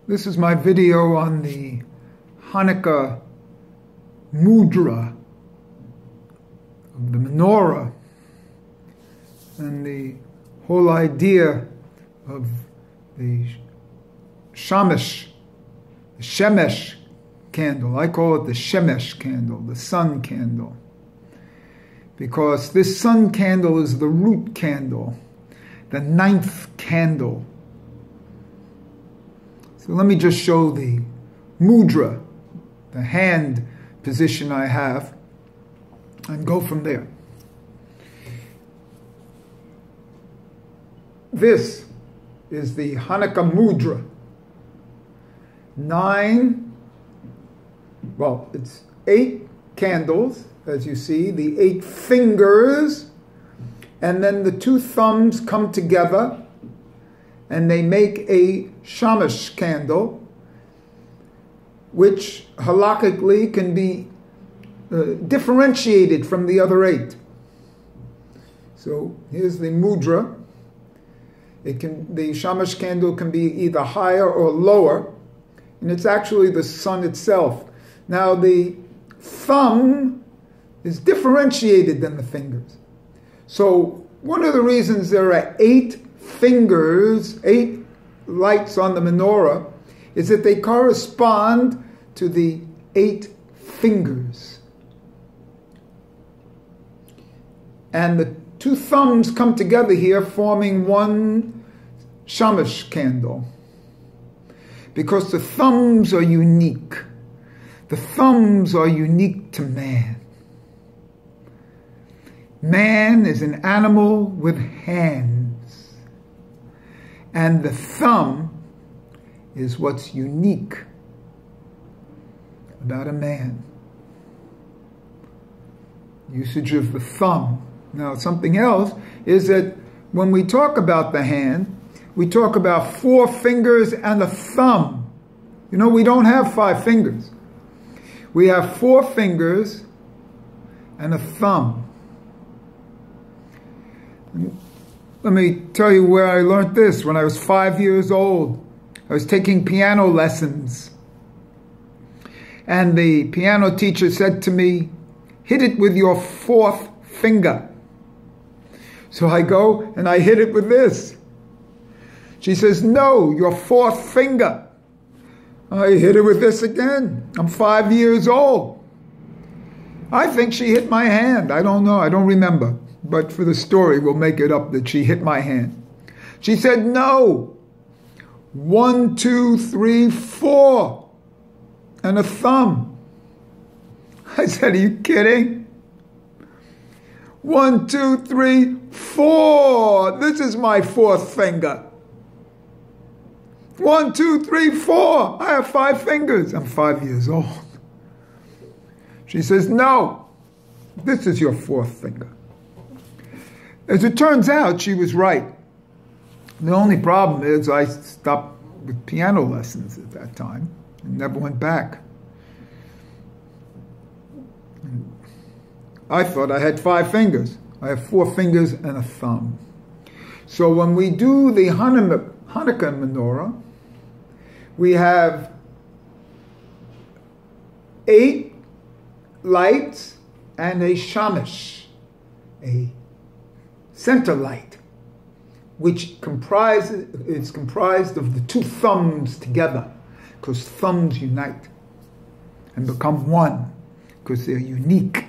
This is my video on the Chanukah Mudra of the menorah and the whole idea of the Shemesh candle. I call it the Shemesh candle, the sun candle, because this sun candle is the root candle, the 9th candle. So let me just show the mudra, the hand position I have, and go from there. This is the Chanukah Mudra. It's 8 candles, as you see, the 8 fingers, and then the 2 thumbs come together, and they make a Shemesh candle, which halakhically can be differentiated from the other 8. So here's the mudra. The Shemesh candle can be either higher or lower, and it's actually the sun itself. Now the thumb is differentiated than the fingers. So one of the reasons there are 8 fingers, 8 lights on the menorah, is that they correspond to the 8 fingers. And the 2 thumbs come together here, forming one Shemesh candle. Because the thumbs are unique. The thumbs are unique to man. Man is an animal with hands. And the thumb is what's unique about a man. Usage of the thumb. Now, something else is that when we talk about the hand, we talk about 4 fingers and a thumb. You know, we don't have 5 fingers. We have 4 fingers and a thumb. Let me tell you where I learned this. When I was 5 years old, I was taking piano lessons. And the piano teacher said to me, "Hit it with your 4th finger." So I go and I hit it with this. She says, "No, your 4th finger." I hit it with this again. I'm 5 years old. I think she hit my hand. I don't know. I don't remember. But for the story, we'll make it up that she hit my hand. She said, "No. 1, 2, 3, 4. And a thumb." I said, "Are you kidding? 1, 2, 3, 4. This is my 4th finger. 1, 2, 3, 4. I have 5 fingers. I'm 5 years old." She says, "No, this is your 4th finger." As it turns out, she was right. The only problem is I stopped with piano lessons at that time and never went back. I thought I had 5 fingers. I have 4 fingers and a thumb. So when we do the Chanukah menorah, we have 8 lights and a Shemesh, a center light, which is comprised of the 2 thumbs together, because thumbs unite and become one, because they're unique.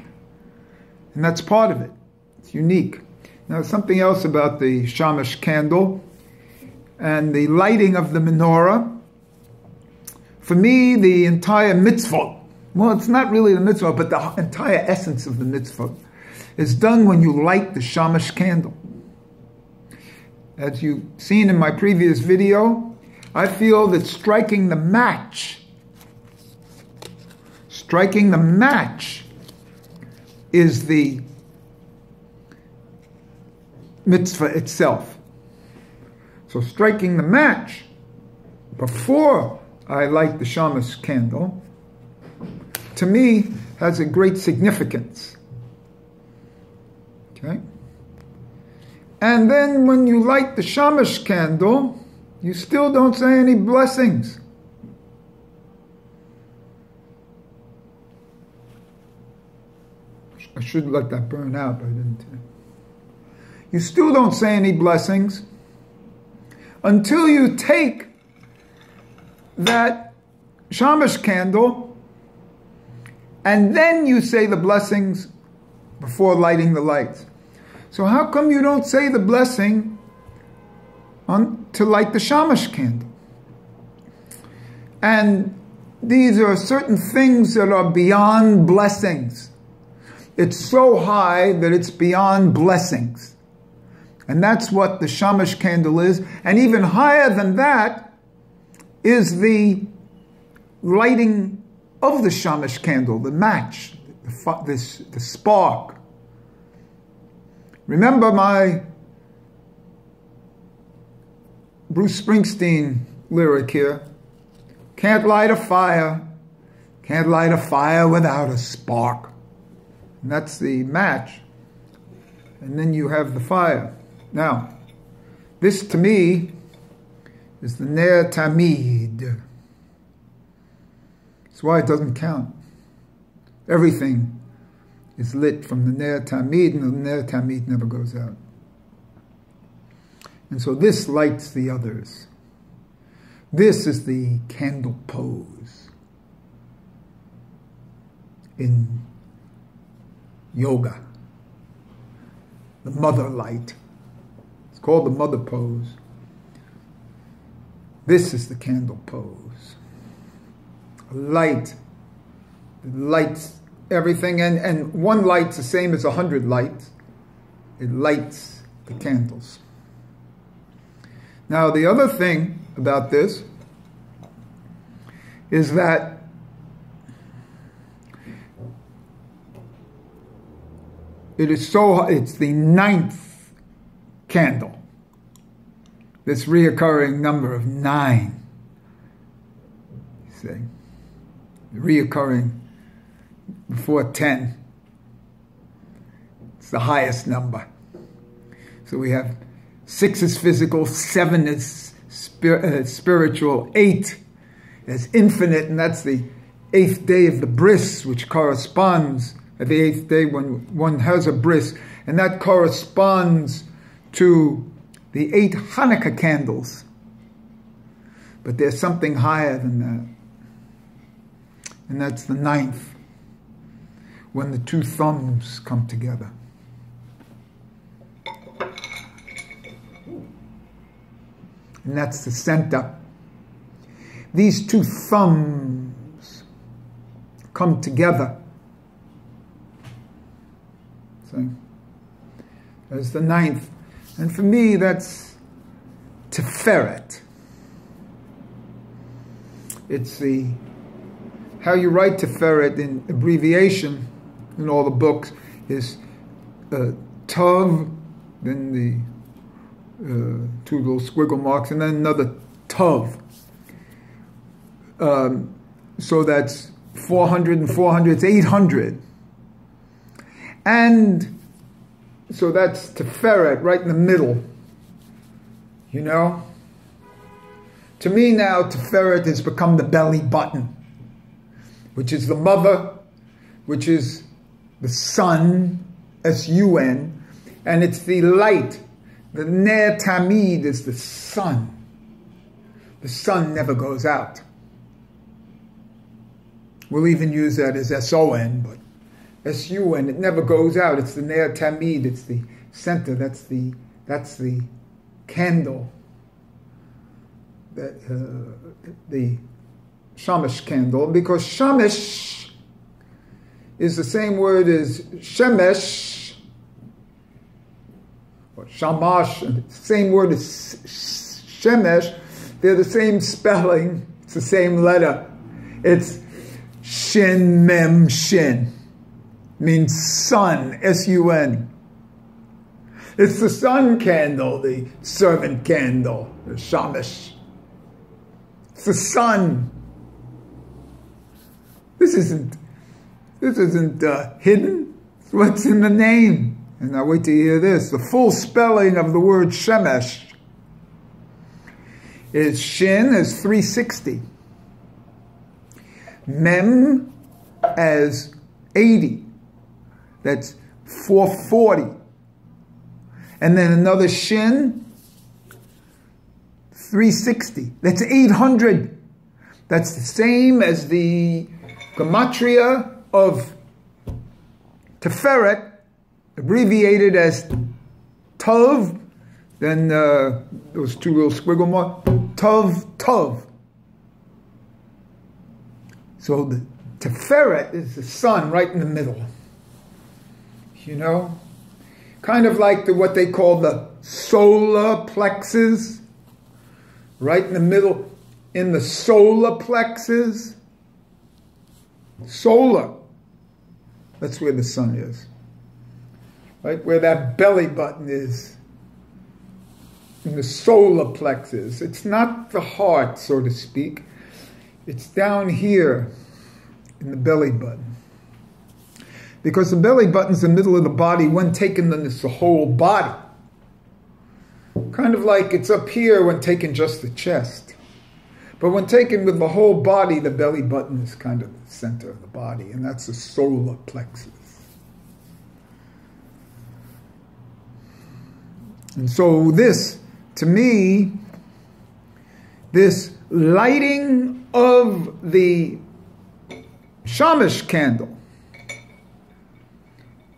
And that's part of it. It's unique. Now, something else about the Shemesh candle and the lighting of the menorah. For me, the entire mitzvah, well, it's not really the mitzvah, but the entire essence of the mitzvah is done when you light the Shemesh candle. As you've seen in my previous video, I feel that striking the match is the mitzvah itself. So striking the match before I light the Shemesh candle, to me, has a great significance. Okay? And then when you light the Shemesh candle, you still don't say any blessings. should let that burn out, but I didn't. You still don't say any blessings until you take that shamash candle and then you say the blessings before lighting the lights. So how come you don't say the blessing to light the shamash candle? And these are certain things that are beyond blessings. It's so high that it's beyond blessings. And that's what the shamash candle is. And even higher than that is the lighting of the shamash candle, the match, the spark. Remember my Bruce Springsteen lyric here. Can't light a fire without a spark. And that's the match. And then you have the fire. Now, this to me is the Ner Tamid. That's why it doesn't count. Everything is lit from the Ner Tamid, and the Ner Tamid never goes out. And so this lights the others. This is the candle pose in yoga. The mother light. It's called the mother pose. This is the candle pose. A light that lights everything, and one light's the same as 100 lights. It lights the candles. Now, the other thing about this is that it's the 9th candle. This reoccurring number of 9. You see? Reoccurring before 10. It's the highest number. So we have 6 is physical, 7 is spiritual, 8 is infinite, and that's the 8th day of the bris, which corresponds at the 8th day when one has a bris, and that corresponds to the 8 Hanukkah candles. But there's something higher than that, and that's the 9th, when the 2 thumbs come together. And that's the center. These 2 thumbs come together. So, that's the 9th. And for me, that's Tiferet. It's how you write Tiferet in abbreviation in all the books is Tov, then the 2 little squiggle marks, and then another Tov. So that's 400 and 400, it's 800. And so that's Tiferet, right in the middle. You know? To me now, Tiferet has become the belly button, which is the mother, which is the sun, S-U-N, and it's the light. The Ner Tamid is the sun. The sun never goes out. We'll even use that as S-O-N, but S-U-N, it never goes out. It's the Ner Tamid, it's the center, that's the candle, the shamash candle, because shamash is the same word as shemesh, or shamash, and the same word as shemesh. They're the same spelling, it's the same letter. It's shin, mem, shin. Means sun, S-U-N. It's the sun candle, the servant candle, the shamash. It's the sun. This isn't hidden. It's what's in the name. And now wait to hear this. The full spelling of the word shemesh is shin as 360. Mem as 80. that's 440. And then another shin, 360. That's 800. That's the same as the gematria of Tiferet, abbreviated as Tov, then those two little squiggle marks, Tov, Tov. So the Tiferet is the sun right in the middle. You know? Kind of like what they call the solar plexus. Right in the middle, in the solar plexus. Solar. That's where the sun is. Right where that belly button is. In the solar plexus. It's not the heart, so to speak. It's down here in the belly button. Because the belly button's the middle of the body. When taken, then it's the whole body. Kind of like it's up here when taken just the chest. But when taken with the whole body, the belly button is kind of the center of the body. And that's the solar plexus. And so this, to me, this lighting of the shamash candle,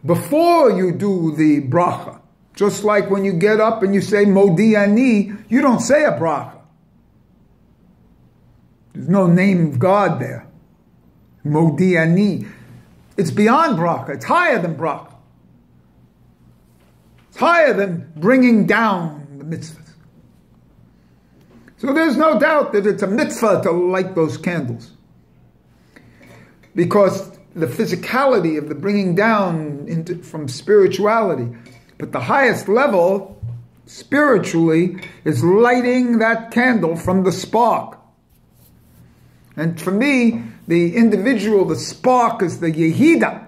before you do the bracha, just like when you get up and you say Modi Ani, you don't say a bracha. There's no name of God there. Modi Ani. It's beyond bracha. It's higher than bracha. It's higher than bringing down the mitzvahs. So there's no doubt that it's a mitzvah to light those candles. Because the physicality of the bringing down from spirituality. But the highest level, spiritually, is lighting that candle from the spark. And for me, the individual, the spark is the yehida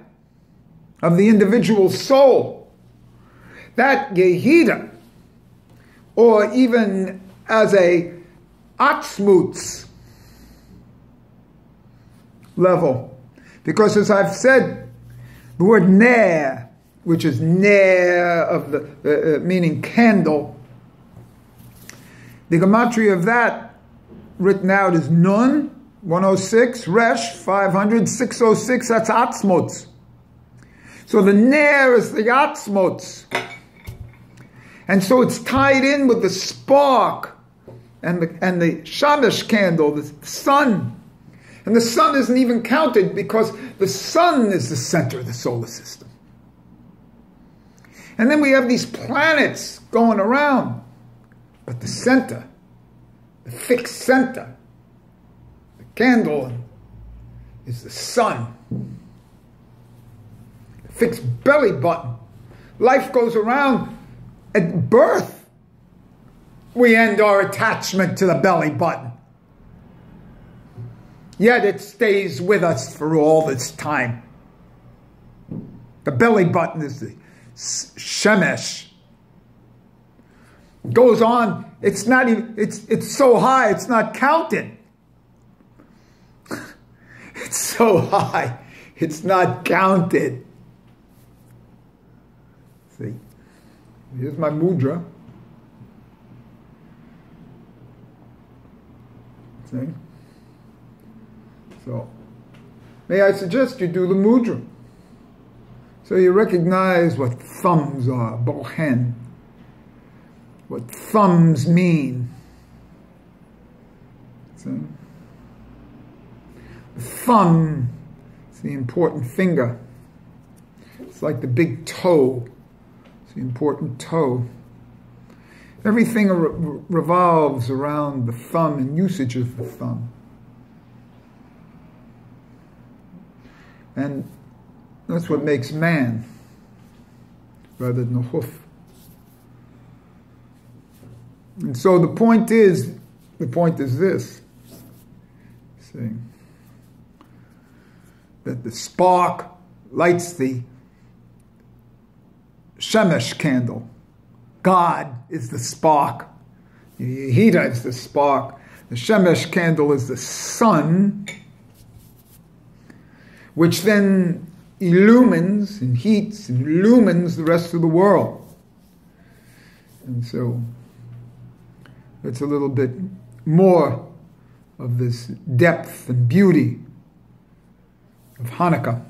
of the individual soul. That yehida, or even as a atzmutz level. Because as I've said, the word ner, which is ner of the meaning candle, the gematria of that written out is nun, 106, resh, 500, 606, that's atzmutz. So the ner is the atzmutz. And so it's tied in with the spark and the shamash candle, the sun. And the sun isn't even counted because the sun is the center of the solar system. And then we have these planets going around. But the center, the fixed center, the candle is the sun. The fixed belly button. Life goes around. At birth, we end our attachment to the belly button. Yet it stays with us for all this time. The belly button is the shemesh. Goes on, it's not even, it's so high, it's not counted. It's so high, it's not counted. See, here's my mudra. See? So, may I suggest you do the mudra. So you recognize what thumbs are, bohen. What thumbs mean. See? The thumb is the important finger. It's like the big toe. It's the important toe. Everything revolves around the thumb and usage of the thumb. And that's what makes man, rather than a hoof. And so the point is this. See, that the spark lights the shemesh candle. God is the spark. The yehida is the spark. The shemesh candle is the sun, which then illumines and heats and illumines the rest of the world. And so that's a little bit more of this depth and beauty of Hanukkah.